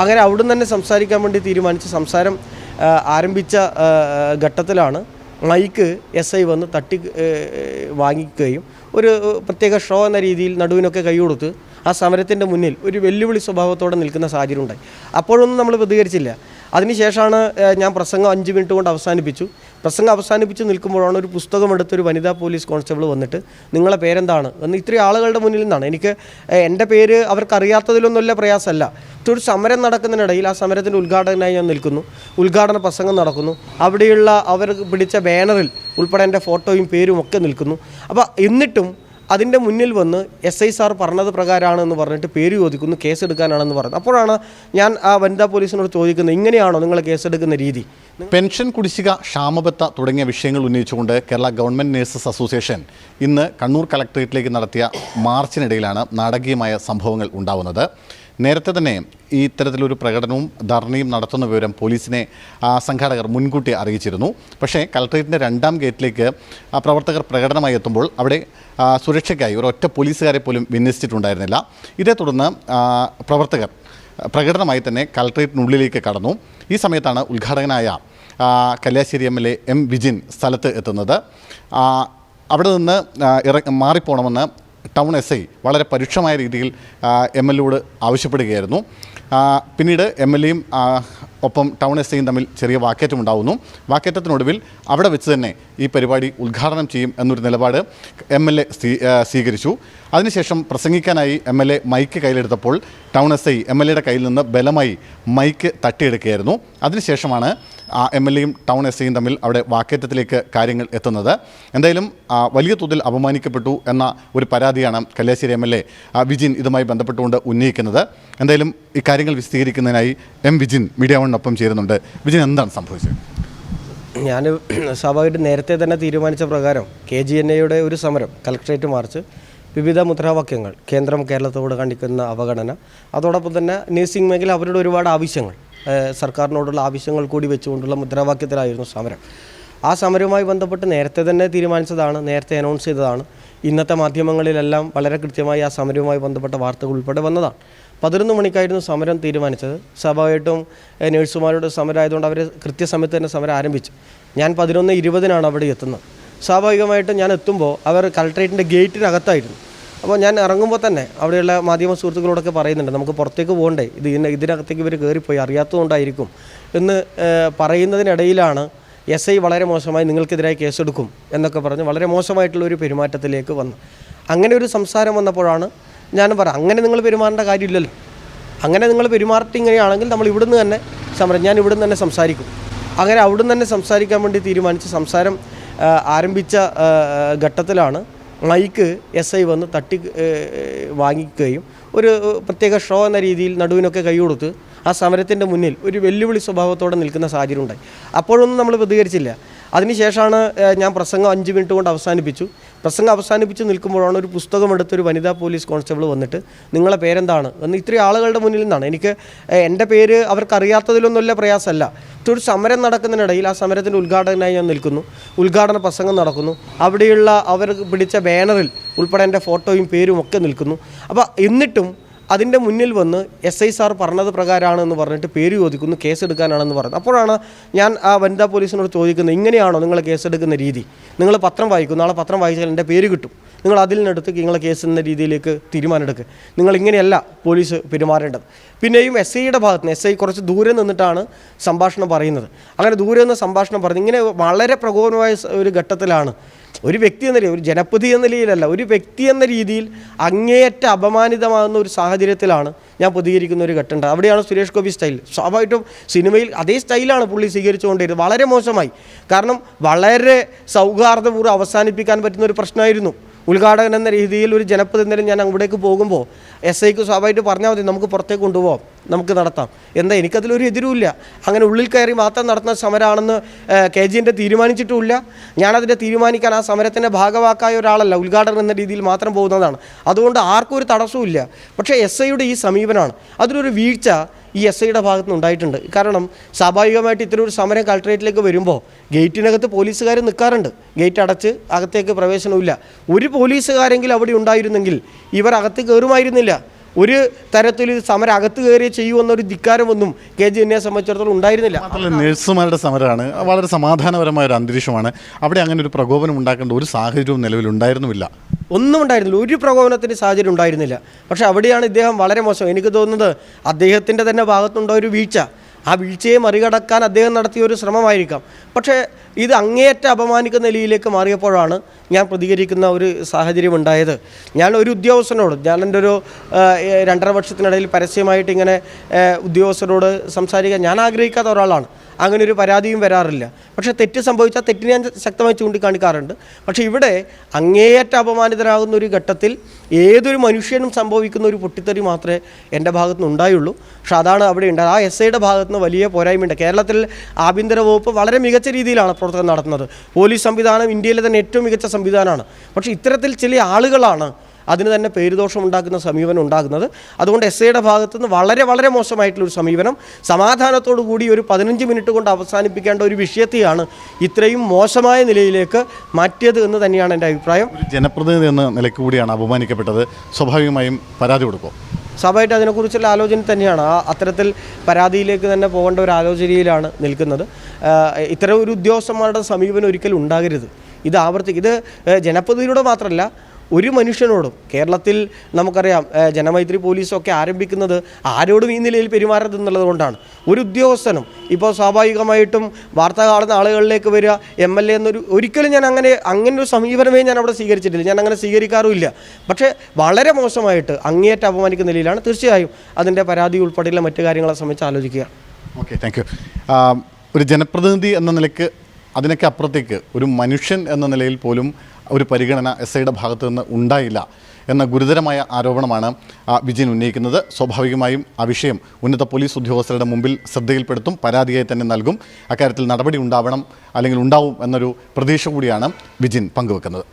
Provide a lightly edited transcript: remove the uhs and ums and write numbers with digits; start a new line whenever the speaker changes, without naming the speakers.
അങ്ങനെ അവിടുന്ന് തന്നെ സംസാരിക്കാൻ വേണ്ടി തീരുമാനിച്ച് സംസാരം ആരംഭിച്ച ഘട്ടത്തിലാണ് മൈക്ക് SI വന്ന് തട്ടി വാങ്ങിക്കുകയും ഒരു പ്രത്യേക ഷോ എന്ന രീതിയിൽ നടുവിനൊക്കെ കൈ കൊടുത്ത് ആ സമരത്തിൻ്റെ മുന്നിൽ ഒരു വെല്ലുവിളി സ്വഭാവത്തോടെ നിൽക്കുന്ന സാഹചര്യം ഉണ്ടായി. അപ്പോഴൊന്നും നമ്മൾ പ്രതികരിച്ചില്ല. അതിനുശേഷമാണ് ഞാൻ പ്രസംഗം 5 മിനിറ്റ് കൊണ്ട് അവസാനിപ്പിച്ചു. പ്രസംഗം അവസാനിപ്പിച്ച് നിൽക്കുമ്പോഴാണ് ഒരു പുസ്തകം എടുത്തൊരു വനിതാ പോലീസ് കോൺസ്റ്റബിൾ വന്നിട്ട് നിങ്ങളെ പേരെന്താണ് എന്ന് ഇത്രയും ആളുകളുടെ മുന്നിൽ നിന്നാണ്. എനിക്ക് എൻ്റെ പേര് അവർക്കറിയാത്തതിലൊന്നുമില്ല, പ്രയാസമല്ല. ഒരു സമരം നടക്കുന്നതിനിടയിൽ ആ സമരത്തിൻ്റെ ഉദ്ഘാടകനായി ഞാൻ നിൽക്കുന്നു. ഉദ്ഘാടന പ്രസംഗം നടക്കുന്നു. അവിടെയുള്ള അവർ പിടിച്ച ബാനറിൽ ഉൾപ്പെടെ എൻ്റെ ഫോട്ടോയും പേരും ഒക്കെ നിൽക്കുന്നു. അപ്പോൾ എന്നിട്ടും അതിൻ്റെ മുന്നിൽ വന്ന് SI സാർ പറഞ്ഞത് പ്രകാരമാണെന്ന് പറഞ്ഞിട്ട് പേര് ചോദിക്കുന്നു, കേസെടുക്കാനാണെന്ന് പറയുന്നത്. അപ്പോഴാണ് ഞാൻ ആ വനിതാ പോലീസിനോട് ചോദിക്കുന്നത്, ഇങ്ങനെയാണോ നിങ്ങൾ കേസെടുക്കുന്ന രീതി?
പെൻഷൻ കുടിശ്ശിക, ക്ഷാമബത്ത തുടങ്ങിയ വിഷയങ്ങൾ ഉന്നയിച്ചുകൊണ്ട് കേരള ഗവൺമെൻറ് നഴ്സസ് അസോസിയേഷൻ ഇന്ന് കണ്ണൂർ കളക്ടറേറ്റിലേക്ക് നടത്തിയ മാർച്ചിനിടയിലാണ് നാടകീയമായ സംഭവങ്ങൾ ഉണ്ടാവുന്നത്. നേരത്തെ തന്നെ ഈ ഇത്തരത്തിലൊരു പ്രകടനവും ധർണയും നടത്തുന്ന വിവരം പോലീസിനെ സംഘാടകർ മുൻകൂട്ടി അറിയിച്ചിരുന്നു. പക്ഷേ കളക്ടറേറ്റിൻ്റെ 2ാം ഗേറ്റിലേക്ക് പ്രവർത്തകർ പ്രകടനമായി എത്തുമ്പോൾ അവിടെ സുരക്ഷയ്ക്കായി ഒരൊറ്റ പോലീസുകാരെ പോലും വിന്യസിച്ചിട്ടുണ്ടായിരുന്നില്ല. ഇതേ തുടർന്ന് പ്രവർത്തകർ പ്രകടനമായി തന്നെ കളക്ടറേറ്റിനുള്ളിലേക്ക് കടന്നു. ഈ സമയത്താണ് ഉദ്ഘാടകനായ കല്യാശ്ശേരി MLA M. വിജിൻ സ്ഥലത്ത് എത്തുന്നത്. അവിടെ നിന്ന് മാറിപ്പോണമെന്ന് ടൗൺ SI വളരെ പരുഷമായ രീതിയിൽ MLAയോട് ആവശ്യപ്പെടുകയായിരുന്നു. പിന്നീട് MLAയും ഒപ്പം ടൗൺ SIയും തമ്മിൽ ചെറിയ വാക്കേറ്റമുണ്ടാകുന്നു. വാക്കേറ്റത്തിനൊടുവിൽ അവിടെ വെച്ച് തന്നെ ഈ പരിപാടി ഉദ്ഘാടനം ചെയ്യും എന്നൊരു നിലപാട് MLA സ്വീകരിച്ചു. അതിനുശേഷം പ്രസംഗിക്കാനായി MLA മൈക്ക് കയ്യിലെടുത്തപ്പോൾ ടൗൺ SI MLAയുടെ കയ്യിൽ നിന്ന് ബലമായി മൈക്ക് തട്ടിയെടുക്കുകയായിരുന്നു. അതിനുശേഷമാണ് MLAയും ടൗൺ SIയും തമ്മിൽ അവിടെ വാക്കേറ്റത്തിലേക്ക് കാര്യങ്ങൾ എത്തുന്നത്. എന്തായാലും വലിയ തോതിൽ അപമാനിക്കപ്പെട്ടു എന്ന ഒരു പരാതിയാണ് കല്യാശ്ശേരി MLA വിജിൻ ഇതുമായി ബന്ധപ്പെട്ടുകൊണ്ട് ഉന്നയിക്കുന്നത്. എന്തായാലും ഇക്കാര്യങ്ങൾ വിശദീകരിക്കുന്നതിനായി M. വിജിൻ മീഡിയ വണ്ണിനൊപ്പം ചേരുന്നുണ്ട്. വിജിൻ, എന്താണ് സംഭവിച്ചത്?
ഞാൻ സ്വാഭാവികമായിട്ട് നേരത്തെ തന്നെ തീരുമാനിച്ച പ്രകാരം KGNAയുടെ ഒരു സമരം, കളക്ടറേറ്റ് മാർച്ച്, വിവിധ മുദ്രാവാക്യങ്ങൾ, കേന്ദ്രം കേരളത്തോട് കാണിക്കുന്ന അവഗണന, അതോടൊപ്പം തന്നെ നഴ്സിംഗ് മേഖല അവരുടെ ഒരുപാട് ആവശ്യങ്ങൾ, സർക്കാരിനോടുള്ള ആവശ്യങ്ങൾ കൂടി വെച്ചുകൊണ്ടുള്ള മുദ്രാവാക്യത്തിലായിരുന്നു സമരം. ആ സമരവുമായി ബന്ധപ്പെട്ട് നേരത്തെ തന്നെ തീരുമാനിച്ചതാണ്, നേരത്തെ അനൗൺസ് ചെയ്തതാണ്. ഇന്നത്തെ മാധ്യമങ്ങളിലെല്ലാം വളരെ കൃത്യമായി ആ സമരവുമായി ബന്ധപ്പെട്ട വാർത്തകൾ ഉൾപ്പെടെ വന്നതാണ്. 11 മണിക്കായിരുന്നു സമരം തീരുമാനിച്ചത്. സ്വാഭാവികമായിട്ടും നഴ്സുമാരുടെ സമരമായതുകൊണ്ട് അവർ കൃത്യസമയത്ത് തന്നെ സമരം ആരംഭിച്ചു. ഞാൻ 11:20 അവിടെ എത്തുന്നത്. സ്വാഭാവികമായിട്ടും ഞാൻ എത്തുമ്പോൾ അവർ കളക്ടറേറ്റിൻ്റെ ഗേറ്റിനകത്തായിരുന്നു. അപ്പോൾ ഞാൻ ഇറങ്ങുമ്പോൾ തന്നെ അവിടെയുള്ള മാധ്യമ സുഹൃത്തുക്കളോടൊക്കെ പറയുന്നുണ്ട്, നമുക്ക് പുറത്തേക്ക് പോകണ്ടേ, ഇതിനകത്തേക്ക് ഇവർ കയറിപ്പോയി, അറിയാത്തതുകൊണ്ടായിരിക്കും എന്ന് പറയുന്നതിനിടയിലാണ് SI വളരെ മോശമായി നിങ്ങൾക്കെതിരായി കേസെടുക്കും എന്നൊക്കെ പറഞ്ഞ് വളരെ മോശമായിട്ടുള്ളൊരു പെരുമാറ്റത്തിലേക്ക് വന്നു. അങ്ങനെ ഒരു സംസാരം വന്നപ്പോഴാണ് ഞാൻ അങ്ങനെ നിങ്ങൾ പെരുമാറേണ്ട കാര്യമില്ലല്ലോ, അങ്ങനെ നിങ്ങൾ പെരുമാറിയിട്ട് ഇങ്ങനെയാണെങ്കിൽ നമ്മൾ ഇവിടുന്ന് തന്നെ ഞാൻ ഇവിടുന്ന് തന്നെ സംസാരിക്കും. അങ്ങനെ അവിടുന്ന് തന്നെ സംസാരിക്കാൻ വേണ്ടി തീരുമാനിച്ച് സംസാരം ആരംഭിച്ച ഘട്ടത്തിലാണ് മൈക്ക് SI വന്ന് തട്ടി വാങ്ങിക്കുകയും ഒരു പ്രത്യേക ഷോ എന്ന രീതിയിൽ നടുവിനൊക്കെ കൈ കൊടുത്ത് ആ സമരത്തിൻ്റെ മുന്നിൽ ഒരു വെല്ലുവിളി സ്വഭാവത്തോടെ നിൽക്കുന്ന സാഹചര്യം ഉണ്ടായി. അപ്പോഴൊന്നും നമ്മൾ പ്രതികരിച്ചില്ല. അതിനുശേഷമാണ് ഞാൻ പ്രസംഗം 5 മിനിറ്റ് കൊണ്ട് അവസാനിപ്പിച്ചു. പ്രസംഗം അവസാനിപ്പിച്ച് നിൽക്കുമ്പോഴാണ് ഒരു പുസ്തകം എടുത്തൊരു വനിതാ പോലീസ് കോൺസ്റ്റബിൾ വന്നിട്ട് നിങ്ങളെ പേരെന്താണ് എന്ന് ഇത്രയും ആളുകളുടെ മുന്നിൽ നിന്നാണ്. എനിക്ക് എൻ്റെ പേര് അവർക്കറിയാത്തതിലൊന്നുമില്ല, പ്രയാസമല്ല. ഒരു സമരം നടക്കുന്നതിനിടയിൽ ആ സമരത്തിൻ്റെ ഉദ്ഘാടകനായി ഞാൻ നിൽക്കുന്നു. ഉദ്ഘാടന പ്രസംഗം നടക്കുന്നു. അവിടെയുള്ള അവർ പിടിച്ച ബാനറിൽ ഉൾപ്പെടെ എൻ്റെ ഫോട്ടോയും പേരും ഒക്കെ നിൽക്കുന്നു. അപ്പോൾ എന്നിട്ടും അതിൻ്റെ മുന്നിൽ വന്ന് SI സാർ പറഞ്ഞത് പ്രകാരമാണെന്ന് പറഞ്ഞിട്ട് പേര് ചോദിക്കുന്നു, കേസെടുക്കാനാണെന്ന് പറയുന്നത്. അപ്പോഴാണ് ഞാൻ ആ വനിതാ പോലീസിനോട് ചോദിക്കുന്നത്, ഇങ്ങനെയാണോ നിങ്ങൾ കേസെടുക്കുന്ന രീതി? നിങ്ങൾ പത്രം വായിക്കും, നാളെ പത്രം വായിച്ചാൽ എൻ്റെ പേര് കിട്ടും, നിങ്ങൾ അതിൽ നിന്നെടുത്ത് നിങ്ങളെ കേസെന്ന രീതിയിലേക്ക് തീരുമാനമെടുക്കുക, നിങ്ങളിങ്ങനെയല്ല പോലീസ് പെരുമാറേണ്ടത്. പിന്നെയും SIയുടെ ഭാഗത്ത് നിന്ന് SI കുറച്ച് ദൂരെ നിന്നിട്ടാണ് സംഭാഷണം പറയുന്നത്. അങ്ങനെ ദൂരെ നിന്ന് സംഭാഷണം പറഞ്ഞ് ഇങ്ങനെ വളരെ പ്രകോപനമായ ഒരു ഘട്ടത്തിലാണ് ഒരു വ്യക്തി എന്ന രീതിയിൽ, ഒരു ജനപ്രതി എന്ന നിലയിലല്ല, ഒരു വ്യക്തി എന്ന രീതിയിൽ അങ്ങേയറ്റ അപമാനിതമാകുന്ന ഒരു സാഹചര്യത്തിലാണ് ഞാൻ പ്രതികരിക്കുന്ന ഒരു ഘട്ടമുണ്ട്. അവിടെയാണ് സുരേഷ് ഗോപി സ്റ്റൈൽ. സ്വാഭാവികമായിട്ടും സിനിമയിൽ അതേ സ്റ്റൈലാണ് പുള്ളി സ്വീകരിച്ചുകൊണ്ടിരുന്നത്. വളരെ മോശമായി. കാരണം വളരെ സൗഹാർദ്ദപൂർവ്വം അവസാനിപ്പിക്കാൻ പറ്റുന്ന ഒരു പ്രശ്നമായിരുന്നു. ഉദ്ഘാടകൻ എന്ന രീതിയിൽ ഒരു ജനപ്രതിനിധി ഞാൻ അവിടേക്ക് പോകുമ്പോൾ SIക്ക് സ്വാഭാവികമായിട്ട് പറഞ്ഞാൽ മതി, നമുക്ക് പുറത്തേക്ക് കൊണ്ടുപോകാം, നമുക്ക് നടത്താം. എന്താ, എനിക്കതിലൊരു എതിരുമില്ല. അങ്ങനെ ഉള്ളിൽ കയറി മാത്രം നടത്തുന്ന സമരമാണെന്ന് KGNA തീരുമാനിച്ചിട്ടുമില്ല. ഞാനതിൻ്റെ തീരുമാനിക്കാൻ ആ സമരത്തിൻ്റെ ഭാഗവാക്കായ ഒരാളല്ല, ഉദ്ഘാടകൻ എന്ന രീതിയിൽ മാത്രം പോകുന്നതാണ്. അതുകൊണ്ട് ആർക്കും ഒരു തടസ്സമില്ല. പക്ഷേ SIയുടെ ഈ സമീപനമാണ്, അതിലൊരു വീഴ്ച ഈ SIയുടെ ഭാഗത്ത് നിന്ന് ഉണ്ടായിട്ടുണ്ട്. കാരണം സ്വാഭാവികമായിട്ട് ഇത്തരം ഒരു സമരം കളക്ടറേറ്റിലേക്ക് വരുമ്പോൾ ഗേറ്റിനകത്ത് പോലീസുകാർ നിൽക്കാറുണ്ട്. ഗേറ്റ് അടച്ച് അകത്തേക്ക് പ്രവേശനമില്ല. ഒരു പോലീസുകാരെങ്കിലും അവിടെ ഉണ്ടായിരുന്നെങ്കിൽ ഇവർ അകത്ത് കയറുമായിരുന്നില്ല. ഒരു തരത്തിൽ സമരം അകത്ത് കയറി ചെയ്യുമെന്നൊരു ധിക്കാരമൊന്നും KGNയെ സംബന്ധിച്ചിടത്തോളം ഉണ്ടായിരുന്നില്ല.
മാത്രമല്ല നഴ്സുമാരുടെ സമരമാണ്, വളരെ സമാധാനപരമായ ഒരു അന്തരീക്ഷമാണ്. അവിടെ അങ്ങനെ ഒരു പ്രകോപനം ഉണ്ടാക്കേണ്ട ഒരു സാഹചര്യവും നിലവിലുണ്ടായിരുന്നുമില്ല.
ഒന്നും ഉണ്ടായിരുന്നില്ല, ഒരു പ്രകോപനത്തിന് സാഹചര്യം ഉണ്ടായിരുന്നില്ല. പക്ഷേ അവിടെയാണ് ഇദ്ദേഹം വളരെ മോശം. എനിക്ക് തോന്നുന്നത് അദ്ദേഹത്തിൻ്റെ തന്നെ ഭാഗത്തുണ്ടോ ഒരു വീഴ്ച, ആ വീഴ്ചയെ മറികടക്കാൻ അദ്ദേഹം നടത്തിയ ഒരു ശ്രമമായിരിക്കാം. പക്ഷേ ഇത് അങ്ങേയറ്റ അപമാനിക്കുന്ന നിലയിലേക്ക് മാറിയപ്പോഴാണ് ഞാൻ പ്രതികരിക്കുന്ന ഒരു സാഹചര്യം ഉണ്ടായത്. ഞാൻ ഒരു ഉദ്യോഗസ്ഥനോട്, ഞാൻ എൻ്റെ ഒരു 2.5 വർഷത്തിനിടയിൽ പരസ്യമായിട്ട് ഇങ്ങനെ ഉദ്യോഗസ്ഥരോട് സംസാരിക്കാൻ ഞാൻ ആഗ്രഹിക്കാത്ത ഒരാളാണ്. അങ്ങനെ ഒരു പരാതിയും വരാറില്ല. പക്ഷേ തെറ്റ് സംഭവിച്ചാൽ തെറ്റിനെ ഞാൻ ശക്തമായി ചൂണ്ടിക്കാണിക്കാറുണ്ട്. പക്ഷേ ഇവിടെ അങ്ങേയറ്റ അപമാനിതരാകുന്ന ഒരു ഘട്ടത്തിൽ ഏതൊരു മനുഷ്യനും സംഭവിക്കുന്ന ഒരു പൊട്ടിത്തെറി മാത്രമേ എൻ്റെ ഭാഗത്തുനിന്ന് ഉണ്ടായുള്ളൂ. പക്ഷേ അതാണ് അവിടെ ഉണ്ടായത്. ആ SIയുടെ ഭാഗത്തുനിന്ന് വലിയ പോരായ്മയുണ്ട്. കേരളത്തിൽ ആഭ്യന്തര വകുപ്പ് വളരെ മികച്ച രീതിയിലാണ് പ്രവർത്തനം നടത്തുന്നത്. പോലീസ് സംവിധാനം ഇന്ത്യയിലെ തന്നെ ഏറ്റവും മികച്ച സംവിധാനമാണ്. പക്ഷേ ഇത്തരത്തിൽ ചില ആളുകളാണ് അതിന് തന്നെ പേരുദോഷം ഉണ്ടാക്കുന്ന സമീപനം ഉണ്ടാകുന്നത്. അതുകൊണ്ട് SIയുടെ ഭാഗത്തുനിന്ന് വളരെ വളരെ മോശമായിട്ടുള്ളൊരു സമീപനം, സമാധാനത്തോടു കൂടി ഒരു 15 മിനിറ്റ് കൊണ്ട് അവസാനിപ്പിക്കേണ്ട ഒരു വിഷയത്തെയാണ് ഇത്രയും മോശമായ നിലയിലേക്ക് മാറ്റിയത് എന്ന് തന്നെയാണ് എൻ്റെ അഭിപ്രായം.
ഒരു ജനപ്രതിനിധി എന്ന നിലയ്ക്ക് കൂടിയാണ് അപമാനിക്കപ്പെട്ടത്. സ്വാഭാവികമായും പരാതി കൊടുക്കും.
സ്വാഭാവികമായിട്ട് അതിനെക്കുറിച്ചുള്ള ആലോചന തന്നെയാണ്. അത്തരത്തിൽ പരാതിയിലേക്ക് തന്നെ പോകേണ്ട ഒരു ആലോചനയിലാണ് നിൽക്കുന്നത്. ഇത്തരം ഒരു ഉദ്യോഗസ്ഥന്മാരുടെ സമീപനം ഒരിക്കലും ഉണ്ടാകരുത്. ഇത് ഇത് ജനപ്രതിനിധിയുടെ മാത്രമല്ല, ഒരു മനുഷ്യനോടും. കേരളത്തിൽ നമുക്കറിയാം ജനമൈത്രി പോലീസൊക്കെ ആരംഭിക്കുന്നത് ആരോടും ഈ നിലയിൽ പെരുമാറരുത് എന്നുള്ളത് കൊണ്ടാണ്. ഒരു ഉദ്യോഗസ്ഥനും ഇപ്പോൾ സ്വാഭാവികമായിട്ടും വാർത്ത കാണുന്ന ആളുകളിലേക്ക് വരിക, MLA എന്നൊരു ഒരിക്കലും ഞാൻ അങ്ങനൊരു സമീപനമേ ഞാൻ അവിടെ സ്വീകരിച്ചിട്ടില്ല, ഞാൻ അങ്ങനെ സ്വീകരിക്കാറുമില്ല. പക്ഷേ വളരെ മോശമായിട്ട് അങ്ങേയറ്റം അപമാനിക്കുന്ന നിലയിലാണ്. തീർച്ചയായും അതിൻ്റെ പരാതി ഉൾപ്പെടെയുള്ള മറ്റു കാര്യങ്ങളെ സംബന്ധിച്ച് ആലോചിക്കുക.
Okay, thank you. ഒരു ജനപ്രതിനിധി എന്ന നിലയ്ക്ക് അതിനൊക്കെ അപ്പുറത്തേക്ക് ഒരു മനുഷ്യൻ എന്ന നിലയിൽ പോലും ഒരു പരിഗണന SIയുടെ ഭാഗത്തു നിന്ന് ഉണ്ടായില്ല എന്ന ഗുരുതരമായ ആരോപണമാണ് വിജിൻ ഉന്നയിക്കുന്നത്. സ്വാഭാവികമായും ആ വിഷയം ഉന്നത പോലീസ് ഉദ്യോഗസ്ഥരുടെ മുമ്പിൽ ശ്രദ്ധയിൽപ്പെടുത്തും, പരാതിയായി തന്നെ നൽകും. അക്കാര്യത്തിൽ നടപടി ഉണ്ടാവണം അല്ലെങ്കിൽ ഉണ്ടാവും എന്നൊരു പ്രതീക്ഷ കൂടിയാണ് വിജിൻ പങ്കുവെക്കുന്നത്.